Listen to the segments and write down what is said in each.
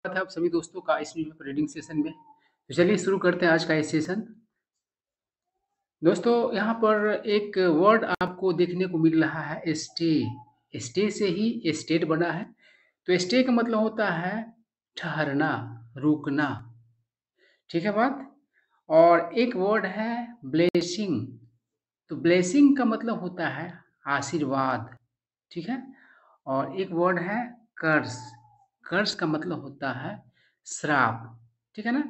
है आप सभी दोस्तों का इस वीडियो पर रीडिंग सेशन में। तो चलिए शुरू करते हैं आज का ये सेशन। दोस्तों यहाँ पर एक वर्ड आपको देखने को मिल रहा है स्टे। स्टे से ही स्टेट बना है। तो स्टे का मतलब होता है ठहरना, रुकना। ठीक है बात। और एक वर्ड है ब्लेसिंग। तो ब्लेसिंग का मतलब होता है आशीर्वाद। ठीक है। और एक वर्ड है कर्स। कर्स का मतलब होता है श्राप। ठीक है ना।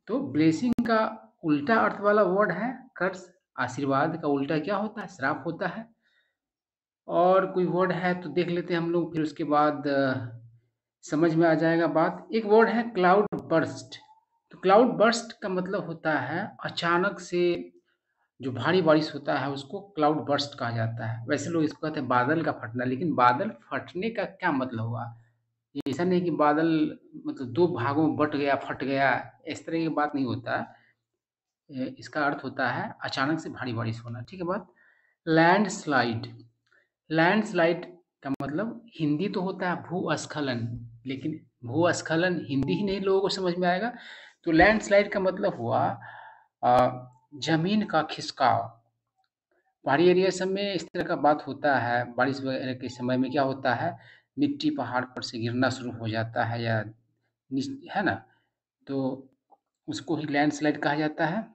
तो ब्लेसिंग का उल्टा अर्थ वाला वर्ड है कर्स। आशीर्वाद का उल्टा क्या होता है? श्राप होता है। और कोई वर्ड है तो देख लेते हैं हम लोग, फिर उसके बाद समझ में आ जाएगा बात। एक वर्ड है क्लाउड बर्स्ट। तो क्लाउड बर्स्ट का मतलब होता है अचानक से जो भारी बारिश होता है उसको क्लाउड बर्स्ट कहा जाता है। वैसे लोग इसको कहते हैं बादल का फटना, लेकिन बादल फटने का क्या मतलब हुआ? ये ऐसा नहीं कि बादल मतलब दो भागों में बट गया, फट गया, इस तरह की बात नहीं होता। इसका अर्थ होता है अचानक से भारी बारिश होना। ठीक है बात। लैंडस्लाइड। लैंडस्लाइड का मतलब हिंदी तो होता है भूस्खलन, लेकिन भूस्खलन हिंदी ही नहीं लोगों को समझ में आएगा। तो लैंडस्लाइड का मतलब हुआ जमीन का खिसकाव। पहाड़ी एरिया सब में इस तरह का बात होता है। बारिश वगैरह के समय में क्या होता है, मिट्टी पहाड़ पर से गिरना शुरू हो जाता है या है ना। तो उसको ही लैंडस्लाइड कहा जाता है।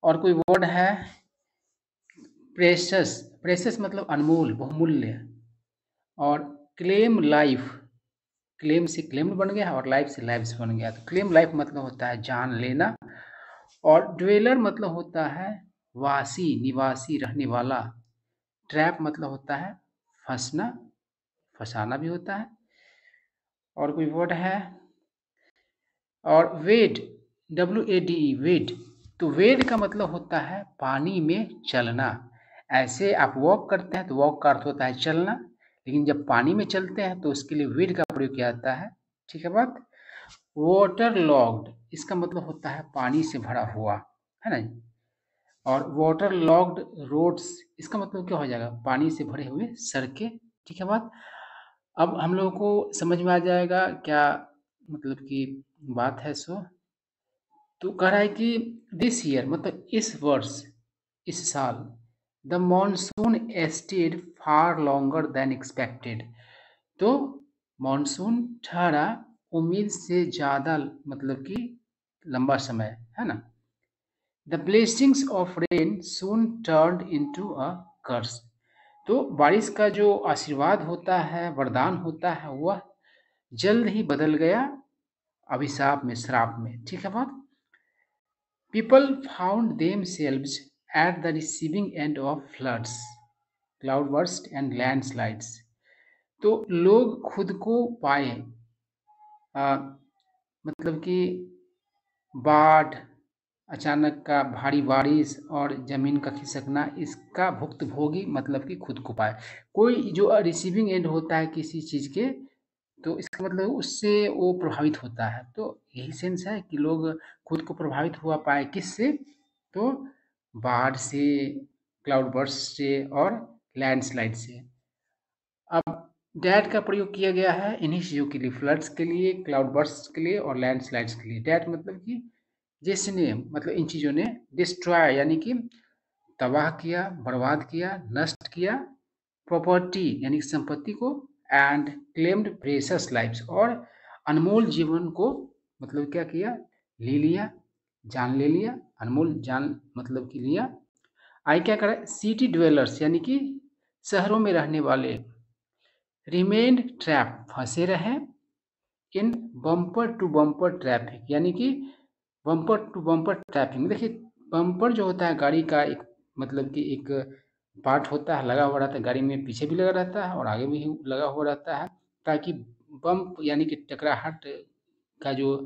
और कोई वर्ड है प्रेशस। प्रेशस मतलब अनमोल, बहुमूल्य। और क्लेम लाइफ। क्लेम से क्लेम बन गया और लाइफ से लाइफ बन गया। तो क्लेम लाइफ मतलब होता है जान लेना। और ड्वेलर मतलब होता है वासी, निवासी, रहने वाला। ट्रैप मतलब होता है फंसना, फसाना भी होता है। और कोई वर्ड है और वेड, WADE, वेड। तो वेड का मतलब होता है पानी में चलना। ऐसे आप वॉक करते हैं तो वॉक का अर्थ होता है चलना, लेकिन जब पानी में चलते हैं तो उसके लिए वेड का प्रयोग किया जाता है। ठीक है बात। वाटर लॉग्ड, इसका मतलब होता है पानी से भरा हुआ, है ना। और वाटर लॉग्ड रोड्स, इसका मतलब क्या हो जाएगा? पानी से भरे हुए सड़कें। ठीक है बात। अब हम लोगों को समझ में आ जाएगा क्या मतलब कि बात है सो। तो कह रहा है कि दिस ईयर मतलब इस वर्ष, इस साल, the monsoon stayed far longer than expected. तो मॉनसून ठहरा उम्मीद से ज़्यादा, मतलब कि लंबा समय, है ना। The blessings of rain soon turned into a curse. तो बारिश का जो आशीर्वाद होता है, वरदान होता है, वह जल्द ही बदल गया अभिशाप में, श्राप में। ठीक है बात। People found themselves at the receiving end of floods, cloud burst and landslides. तो लोग खुद को पाए मतलब कि बाढ़, अचानक का भारी बारिश और जमीन का खिसकना, इसका भुक्तभोगी मतलब कि खुद को पाए। कोई जो रिसीविंग एंड होता है किसी चीज़ के, तो इसका मतलब उससे वो प्रभावित होता है। तो यही सेंस है कि लोग खुद को प्रभावित हुआ पाए किससे? तो बाढ़ से, क्लाउड बर्स्ट से और लैंडस्लाइड से। अब डैट का प्रयोग किया गया है इन्हीं चीज़ों के लिए, फ्लड्स के लिए, क्लाउड बर्स्ट के लिए और लैंडस्लाइड्स के लिए। डैट मतलब कि जिसने, मतलब इन चीज़ों ने डिस्ट्रॉय यानी कि तबाह किया, बर्बाद किया, नष्ट किया, प्रॉपर्टी यानी कि संपत्ति को, एंड क्लेम्ड प्रेशस लाइफ्स, और अनमोल जीवन को मतलब क्या किया? ले लिया, जान ले लिया। अनमोल जान मतलब कि लिया। आई क्या करा? सिटी ड्वेलर्स यानी कि शहरों में रहने वाले, रिमेन्ड ट्रैप फंसे रहे, इन बम्पर टू बम्पर ट्रैफिक यानी कि बम्पर टू बम्पर ट्रैफिक। देखिए बम्पर जो होता है गाड़ी का एक मतलब कि एक पार्ट होता है, लगा हुआ रहता है गाड़ी में, पीछे भी लगा रहता है और आगे भी लगा हुआ रहता है, ताकि बम्प यानी कि टकराहट का जो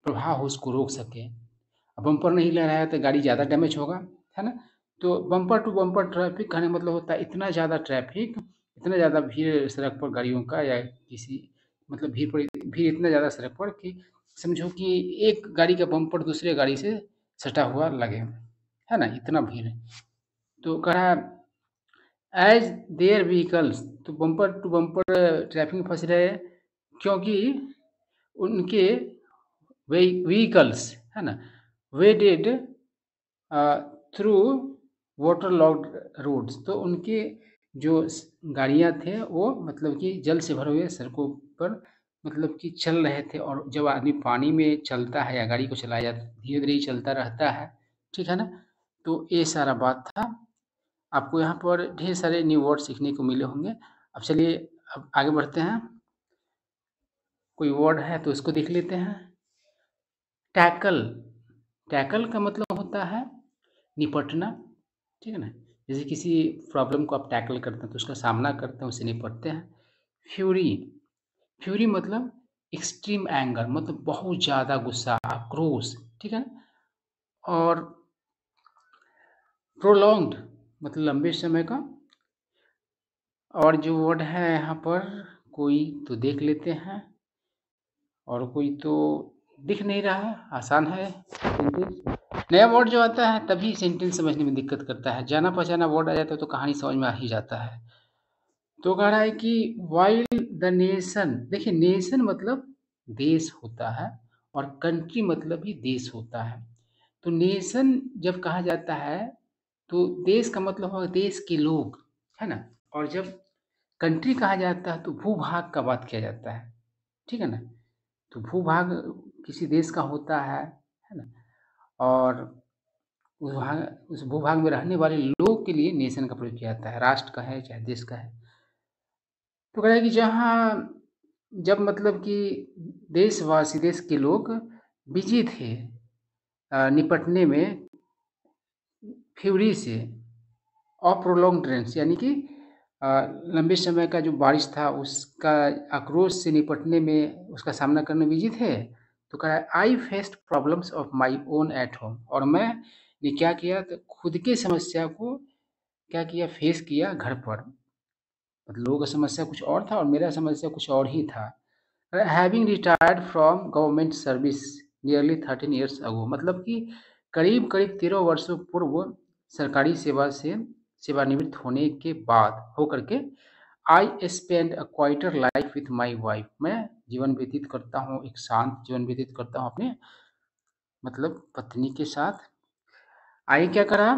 प्रभाव हो उसको रोक सके। अब बम्पर नहीं लगा है तो गाड़ी ज़्यादा डैमेज होगा, है ना। तो बम्पर टू बम्पर ट्रैफिक कहने का मतलब होता है इतना ज़्यादा ट्रैफिक, इतना ज़्यादा भीड़ सड़क पर गाड़ियों का, या किसी मतलब भीड़ इतना ज़्यादा सड़क पर कि समझो कि एक गाड़ी का बम्पर दूसरे गाड़ी से सटा हुआ लगे, है ना, इतना भीड़ है। तो कह रहा है एज देयर व्हीकल्स, तो बम्पर टू बम्पर ट्रैफिक में फंस रहे हैं क्योंकि उनके व्हीकल्स है ना waded through water locked roads, तो उनके जो गाड़ियां थे वो मतलब कि जल से भरे हुए सड़कों पर मतलब कि चल रहे थे। और जब आदमी पानी में चलता है या गाड़ी को चलाया धीरे धीरे ही चलता रहता है, ठीक है ना। तो ये सारा बात था। आपको यहाँ पर ढेर सारे न्यू वर्ड सीखने को मिले होंगे। अब चलिए अब आगे बढ़ते हैं। कोई वर्ड है तो उसको देख लेते हैं। टैकल। टैकल का मतलब होता है निपटना, ठीक है ना। जैसे किसी प्रॉब्लम को आप टैकल करते हैं तो उसका सामना करते हैं, उससे निपटते हैं। फ्यूरी। फ्यूरी मतलब एक्सट्रीम एंगर, मतलब बहुत ज़्यादा गुस्सा, आक्रोश, ठीक है ना। और प्रोलॉन्ग्ड मतलब लंबे समय का। और जो वर्ड है यहाँ पर कोई तो देख लेते हैं, और कोई तो दिख नहीं रहा है, आसान है सेंटेंस। नया वर्ड जो आता है तभी सेंटेंस समझने में दिक्कत करता है, जाना पहचाना वर्ड आ जाता है तो कहानी समझ में आ ही जाता है। तो कह रहा है कि वाइल द नेशन, देखिए नेशन मतलब देश होता है और कंट्री मतलब भी देश होता है। तो नेशन जब कहा जाता है तो देश का मतलब होगा देश के लोग, है ना। और जब कंट्री कहा जाता है तो भूभाग का बात किया जाता है, ठीक है ना। तो भूभाग किसी देश का होता है ना। और उस भूभाग में रहने वाले लोग के लिए नेशन का प्रयोग किया जाता है, राष्ट्र का है चाहे देश का है। तो कह रहा है कि जहाँ जब मतलब कि देशवासी देश के लोग बिजी थे निपटने में फ्यूरी से और प्रोलॉन्ग ड्रेंस, यानी कि लंबे समय का जो बारिश था उसका आक्रोश से निपटने में, उसका सामना करने में बिजी थे। तो कह रहा है I faced problems of my own eight home, और मैं ने क्या किया तो खुद की समस्या को क्या किया फेस किया घर पर। मतलब लोगों का समस्या कुछ और था और मेरा समस्या कुछ और ही था। Having retired from government service nearly 13 years अगो, मतलब कि करीब करीब 13 वर्षों पूर्व सरकारी सेवा से सेवानिवृत्त होने के बाद होकर के I spend a quieter life with my wife, मैं जीवन व्यतीत करता हूँ, एक शांत जीवन व्यतीत करता हूँ अपने मतलब पत्नी के साथ। आई क्या करा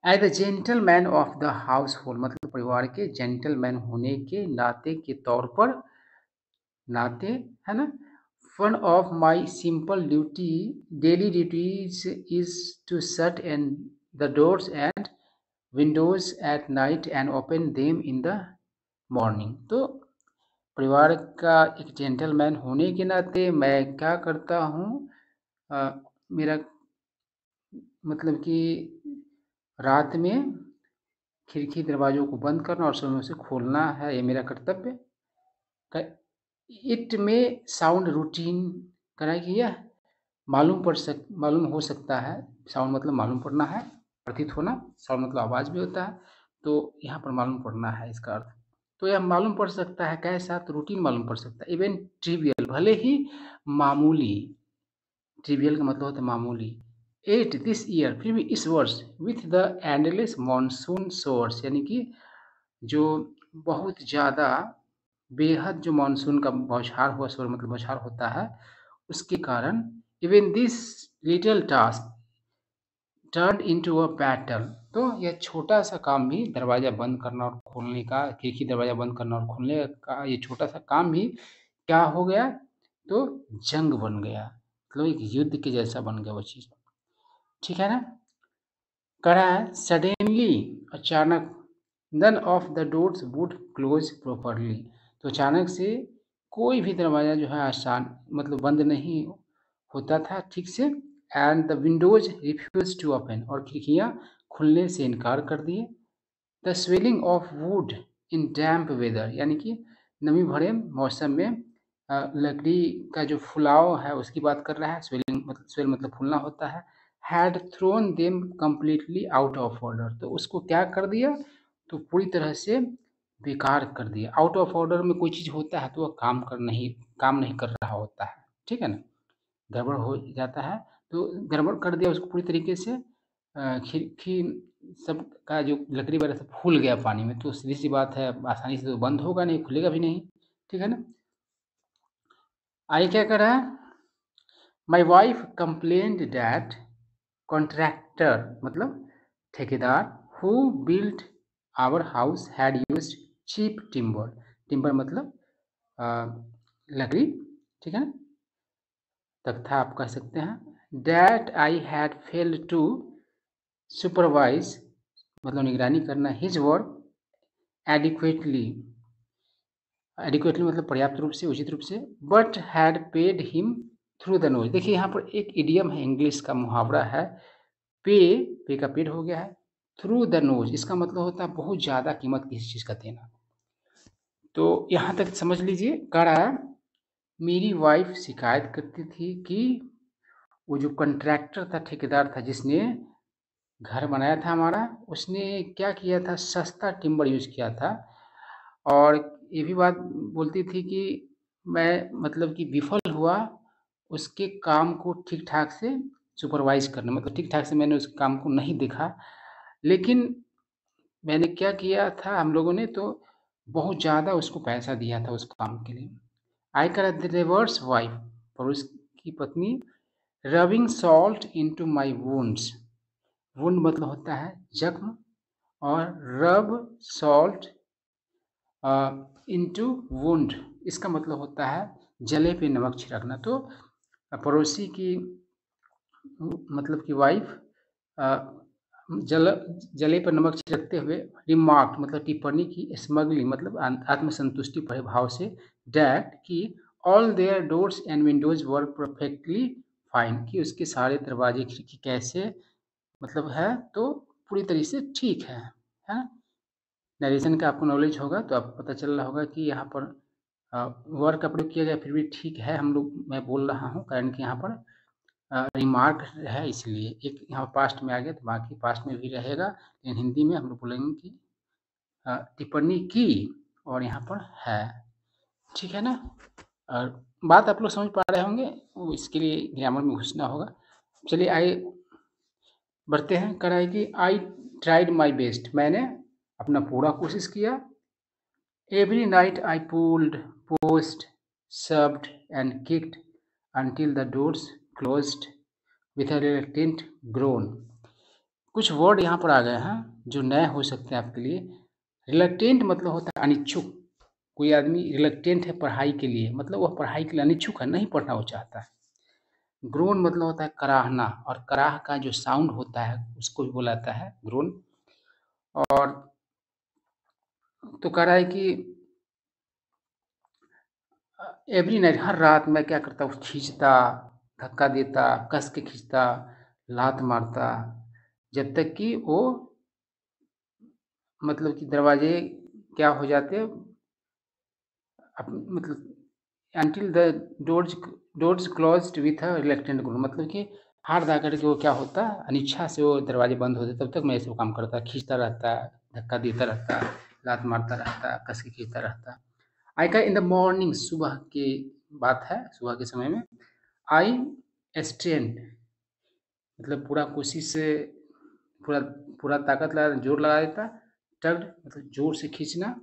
as the gentleman of the household, मतलब परिवार के जेंटलमैन होने के नाते के तौर पर, नाते है ना। One of my simple duty daily duties is to shut and the doors and windows at night and open them in the morning. तो परिवार का एक जेंटलमैन होने के नाते मैं क्या करता हूँ, मेरा मतलब कि रात में खिड़की दरवाज़ों को बंद करना और सुबह उसे खोलना है, ये मेरा कर्तव्य। इट में साउंड रूटीन कराई कि यह मालूम हो सकता है, साउंड मतलब मालूम पड़ना है, प्रतीत होना, साउंड मतलब आवाज़ भी होता है, तो यहाँ पर मालूम पड़ना है इसका अर्थ। तो यह मालूम पड़ सकता है कैसा, तो रूटीन मालूम पड़ सकता है, इवन ट्रिवियल भले ही मामूली, ट्रिवियल का मतलब होता है मामूली। एट दिस ईयर फिर भी इस वर्ष with the endless monsoon source, यानी कि जो बहुत ज़्यादा बेहद जो मानसून का बौछार हुआ, स्वर मतलब बौछार होता है, उसके कारण even this little task turn into a battle, तो यह छोटा सा काम भी दरवाज़ा बंद करना और खोलने का, खिड़की दरवाज़ा बंद करना और खोलने का ये छोटा सा काम भी क्या हो गया, तो जंग बन गया, मतलब एक युद्ध के जैसा बन गया वो चीज़, ठीक है ना। करा है सडेनली, अचानक, none of the doors would close properly, तो अचानक से कोई भी दरवाज़ा जो है आसान मतलब बंद नहीं होता था ठीक से। And the windows refuse to open, और खिड़कियाँ खुलने से इनकार कर दिए। The swelling of wood in damp weather, यानी कि नमी भरे मौसम में लकड़ी का जो फुलाव है उसकी बात कर रहा है, स्वेलिंग मतलब स्वेल मतलब फूलना होता है। Had thrown them completely out of order, तो उसको क्या कर दिया, तो पूरी तरह से बेकार कर दिया। आउट ऑफ ऑर्डर में कोई चीज़ होता है तो वह काम नहीं कर रहा होता है, ठीक है ना, गड़बड़ हो जाता है। तो गड़बड़ कर दिया उसको पूरी तरीके से, खिड़की सब का जो लकड़ी वगैरह सब फूल गया पानी में, तो सीधी सी बात है आसानी से तो बंद होगा नहीं, खुलेगा भी नहीं, ठीक है ना। आगे क्या कर रहा है, my wife complained that contractor मतलब ठेकेदार who built our house had used cheap timber. Timber मतलब लकड़ी, ठीक है ना, तख्ता आप कह सकते हैं। That I had failed to supervise मतलब निगरानी करना, हिज वर्क एडिक्वेटली, एडिक्वेटली मतलब पर्याप्त रूप से, उचित रूप से, but had paid him through the nose. देखिए यहाँ पर एक इडियम है, इंग्लिश का मुहावरा है, पे का पेड हो गया है, थ्रू द नोज इसका मतलब होता है बहुत ज़्यादा कीमत किसी चीज़ का देना। तो यहाँ तक समझ लीजिए, कह रहा है मेरी वाइफ शिकायत करती थी कि वो जो कॉन्ट्रैक्टर था, ठेकेदार था, जिसने घर बनाया था हमारा, उसने क्या किया था, सस्ता टिम्बर यूज़ किया था। और ये भी बात बोलती थी कि मैं मतलब कि विफल हुआ उसके काम को ठीक ठाक से सुपरवाइज करने, मतलब ठीक ठाक से मैंने उस काम को नहीं देखा। लेकिन मैंने क्या किया था, हम लोगों ने तो बहुत ज़्यादा उसको पैसा दिया था उस काम के लिए। आई कर द रिवर्स वाइफ, और उसकी पत्नी, rubbing salt into my wounds. Wound मतलब होता है जख्म, और रब सॉल्ट इनटू वुंड इसका मतलब होता है जले पे नमक छिड़कना। तो पड़ोसी की मतलब कि वाइफ जले पर नमक छिड़कते हुए रिमार्क मतलब टिप्पणी की, स्मगली मतलब आत्मसंतुष्टि भरे भाव से, डैट कि all their doors and windows were perfectly fine, कि उसके सारे दरवाजे खिड़की कैसे मतलब है तो पूरी तरीके से ठीक है। नरेशन का आपको नॉलेज होगा तो आपको पता चल रहा होगा कि यहाँ पर वर्ड का प्रयोग किया गया, फिर भी ठीक है, हम लोग मैं बोल रहा हूँ कारण कि यहाँ पर रिमार्क है, इसलिए एक यहाँ पास्ट में आ गया तो बाकी पास्ट में भी रहेगा, लेकिन हिंदी में हम लोग बोलेंगे कि टिप्पणी की और यहाँ पर है, ठीक है ना। और बात आप लोग समझ पा रहे होंगे, वो इसके लिए ग्रामर में घुसना होगा। चलिए आइए बढ़ते हैं। कराए कि आई ट्राइड माई बेस्ट, मैंने अपना पूरा कोशिश किया। Every night I pulled, post, shoved and kicked until the doors closed with a reluctant groan। कुछ वर्ड यहाँ पर आ गए हैं जो नए हो सकते हैं आपके लिए। रिलक्टेंट मतलब होता है अनिच्छुक, कोई आदमी रिलक्टेंट है पढ़ाई के लिए, मतलब वह पढ़ाई के लिए अनिच्छुक है, नहीं पढ़ना वो चाहता है। ग्रोन मतलब होता है कराहना, और कराह का जो साउंड होता है उसको भी बोला जाता है ग्रोन। और तो कह रहा है कि एवरी नाइट हर रात मैं क्या करता हूँ, खींचता, धक्का देता, कस के खींचता, लात मारता, जब तक कि वो मतलब कि दरवाजे क्या हो जाते, मतलब until the doors closed with a reluctant groan, मतलब कि हाथ दा करके वो क्या होता, अनिच्छा से वो दरवाजे बंद होते, तब तक मैं ऐसे काम करता, खींचता रहता, धक्का देता रहता, लात मारता रहता, कस के खींचता रहता। आई का इन द मॉर्निंग, सुबह की बात है, सुबह के समय में। आई स्ट्रेंड मतलब पूरा कोशिश से, पूरा पूरा ताकत लगा, जोर लगा देता। टग्ड मतलब जोर से खींचना।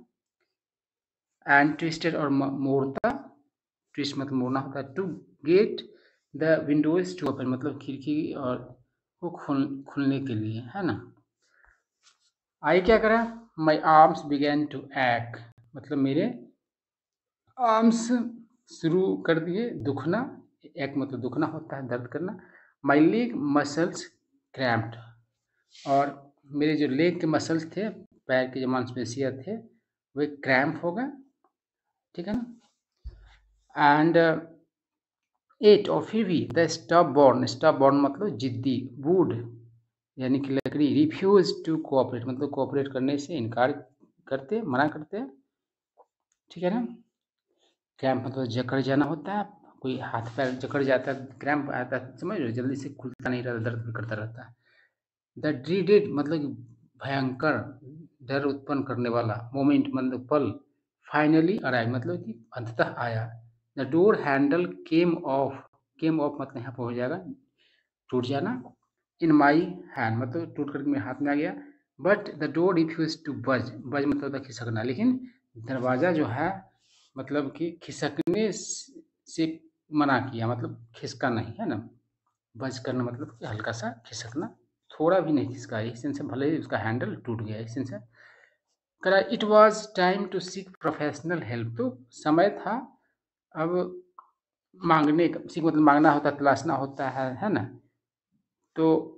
एंड ट्विस्टेड और मोड़ता, ट्विस्ट मतलब मोड़ना होता है। To get the windows to open मतलब खिड़की और को खुलने के लिए, है ना। आई क्या करा, my arms began to act मतलब मेरे आर्म्स शुरू कर दिए दुखना, एक मतलब दुखना होता है दर्द करना। माई लेग मसल्स क्रैम्प्ड, और मेरे जो लेग के मसल्स थे, पैर के जो मांसपेशियाँ थे, वे क्रैम्प हो गए, ठीक है ना। एंड एट और फिर भी द स्टब बॉर्न मतलब जिद्दी, वुड यानी कि लकड़ी, रिफ्यूज टू कोऑपरेट मतलब कोऑपरेट करने से इनकार करते, मना करते, ठीक है ना। क्रैम्प मतलब जकड़ जाना होता है, कोई हाथ पैर जकड़ जाता है, क्रैम्प आता है, समझ लो, जल्दी से खुलता नहीं रहता, दर्द भी करता रहता है। द ड्रीडेड मतलब भयंकर, डर उत्पन्न करने वाला, मोमेंट मतलब पल, फाइनली अराइव मतलब कि अंततः आया। The door handle came of मतलब यहाँ पर हो जाएगा टूट जाना। इन माई हैंड मतलब टूट कर मेरे हाथ में आ गया। But the door refuse to budge, budge मतलब होता खिसकना, लेकिन दरवाज़ा जो है मतलब कि खिसकने से मना किया, मतलब खिसका नहीं, है ना। बज करना मतलब कि हल्का सा खिसकना, थोड़ा भी नहीं खिसका, इस सेंस से भले ही उसका हैंडल टूट गया, इस सेंस से कह रहा it was time to seek professional help. तो समय था अब मांगने का, सीख मतलब मांगना होता है, तलाशना होता है ना। तो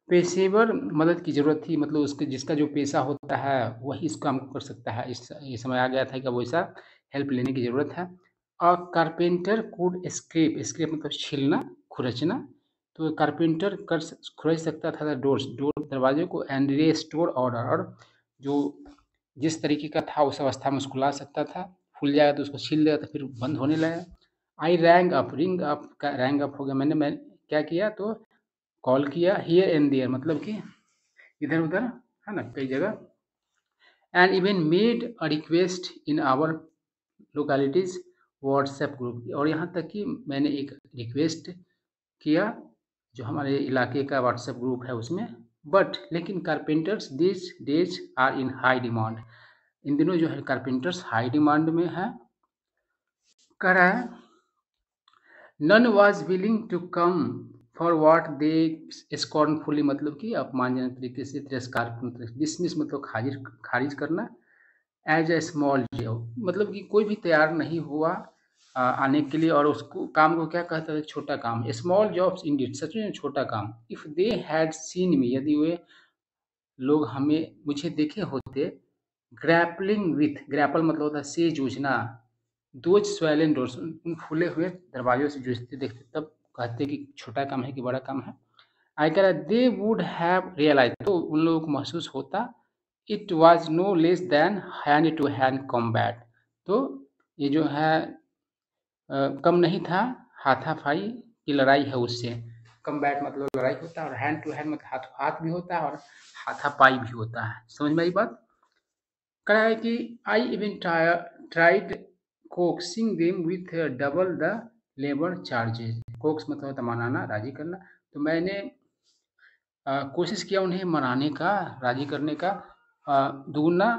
पेशेवर मदद की ज़रूरत थी, मतलब उसके जिसका जो पेशा होता है वही इस काम को कर सकता है। इस ये समय आ गया था कि वैसा हेल्प लेने की ज़रूरत है। और कारपेंटर कुड स्क्रैप, स्क्रैप मतलब छीलना, खुरचना। तो कारपेंटर खुरच सकता था डोर दरवाजे को, एंड रेस्टोर ऑर्डर, और जो जिस तरीके का था उस अवस्था में उसको ला सकता था। फूल जाएगा तो उसको छील देगा तो फिर बंद होने लगेगा। आई रैंग अप, रिंग अप का रैंग अप हो गया, मैं क्या किया, तो कॉल किया, हियर एंड देयर मतलब कि इधर उधर, है ना, कई जगह। And even made a request in our localities WhatsApp group, और यहाँ तक कि मैंने एक रिक्वेस्ट किया जो हमारे इलाके का व्हाट्सएप ग्रुप है उसमें। बट लेकिन carpenters this days are in high demand, इन दिनों जो है कारपेंटर्स हाई डिमांड में है। कह रहा है none was willing to come for what they scornfully, मतलब कि अपमानजनक तरीके से, तिरस्कार, डिसमिस मतलब खारिज करना। एज ए स्मॉल जॉब मतलब कि कोई भी तैयार नहीं हुआ आने के लिए, और उसको काम को क्या कहता है, छोटा काम। स्मॉल जॉब्स इंडीड, सच में छोटा काम। इफ दे हैड सीन मी, यदि वे लोग मुझे देखे होते, ग्रैपलिंग विथ, ग्रैपल मतलब होता है से जूझना, दोज स्वेलन डोर्स, उन फूले हुए दरवाजों से जूझते देखते, तब कहते कि छोटा काम है कि बड़ा काम है। आई कह रहा दे वुड हैव रियलाइज, तो उन लोगों को महसूस होता, it was no less than hand to hand combat, तो ये जो है कम नहीं था, हाथापाई की लड़ाई है उससे। कम्बैट मतलब लड़ाई होता है, और हैंड टू हैंड मतलब हाथ हाथ भी होता है और हाथापाई भी होता है। समझ में आई बात। कहा है कि I even tried coaxing them with double the labour charges. Cokes मतलब होता मनाना, राजी करना। तो मैंने कोशिश किया उन्हें मनाने का, राजी करने का, दुगना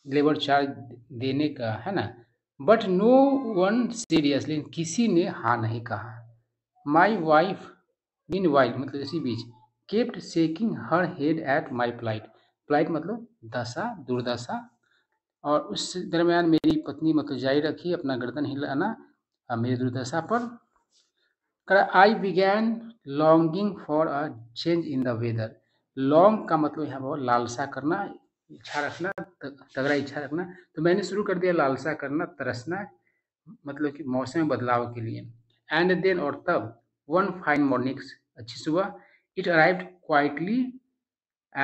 लेबर चार्ज देने का, है ना। बट नो वन सीरियसली, किसी ने हाँ नहीं कहा। माई वाइफ मीन वाइल मतलब इसी बीच kept shaking her head at my plight, plight मतलब दशा, दुर्दशा। और उस दरमियान मेरी पत्नी मतलब जारी रखी अपना गर्दन हिलाना मेरी दुर्दशा पर। I began longing for a change in the weather. Long का मतलब है वो लालसा करना, इच्छा रखना, तगड़ा इच्छा रखना। तो मैंने शुरू कर दिया लालसा करना, तरसना, मतलब कि मौसम में बदलाव के लिए। एंड देन और तब वन फाइन मॉर्निंग, अच्छी सुबह, it arrived quietly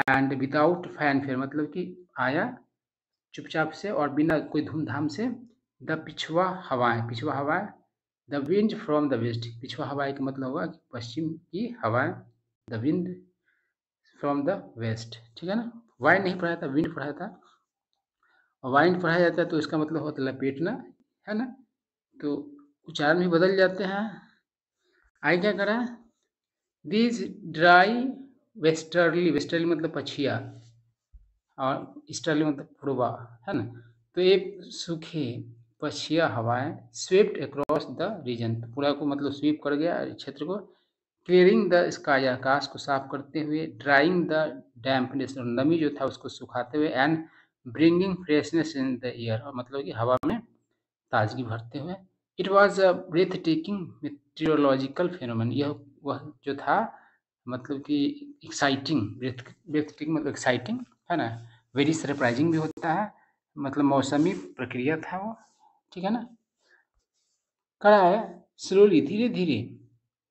and without fanfare मतलब कि आया चुपचाप से और बिना कोई धूमधाम से। द पिछवा हवाएं, पिछवा हवाएं, the wind from the west, पिछवा हवाएं का मतलब हुआ कि पश्चिम की हवाएं, the wind from the west, ठीक है ना। वाइन नहीं पढ़ाया था, विंड पढ़ाया था। वाइन पढ़ाया जाता है तो इसका मतलब होता है लपेटना, है ना। तो उच्चारण भी बदल जाते हैं। आई क्या करा, दिस ड्राई वेस्टर्ली, वेस्टर्ली मतलब पछिया, और ईस्टर्ली मतलब पूर्वा, है ना। तो एक सूखे पछिया हवाएं स्वीप्ड अक्रॉस द रीजन, पूरा को मतलब स्वीप कर गया क्षेत्र को। क्लियरिंग द स्काई, आकाश को साफ करते हुए। ड्राइंग द डैम्पनेस, नमी जो था उसको सुखाते हुए। And bringing freshness in the air, और मतलब कि हवा में ताजगी भरते हुए। It was a breathtaking meteorological phenomenon, यह वह जो था मतलब कि एक्साइटिंग, ब्रेथ ब्रेथ टेकिंग मतलब एक्साइटिंग, है ना। वेरी सरप्राइजिंग भी होता है, मतलब मौसमी प्रक्रिया था वो, ठीक है ना। कड़ा है स्लोली, धीरे धीरे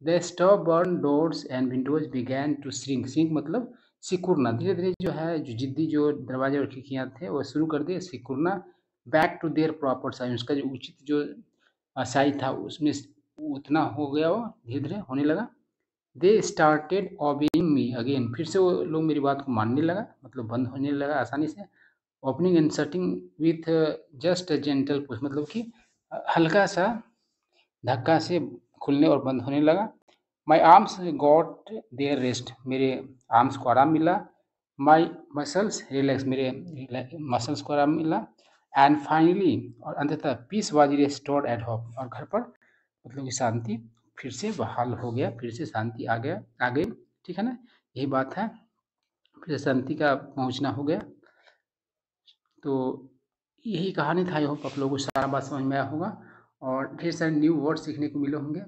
the stubborn doors and windows began to shrink, shrink मतलब सिकुड़ना, धीरे धीरे जो है जो जिद्दी जो दरवाजे और खिड़कियाँ थे वो शुरू कर दिए सिकुड़ना। Back to their proper size, उसका जो उचित जो साइज था उसमें उतना हो गया, वो धीरे धीरे होने लगा। दे स्टार्टेड ऑबिंग मी अगेन, फिर से वो लोग मेरी बात को मानने लगा, मतलब बंद होने लगा आसानी से। Opening and shutting with just a gentle push, मतलब कि हल्का सा धक्का से खुलने और बंद होने लगा। My arms got their rest, मेरे आर्म्स को आराम मिला। माई मसल्स रिलैक्स, मेरे मसल्स को आराम मिला। एंड फाइनली, और अंततः peace was restored at home, और घर पर मतलब कि शांति फिर से बहाल हो गया, फिर से शांति आ गई, ठीक है ना? यही बात है, फिर से शांति का पहुँचना हो गया। तो यही कहानी था। आई होप आप लोगों को सारा बात समझ में आया होगा और ढेर सारे न्यू वर्ड सीखने को मिले होंगे।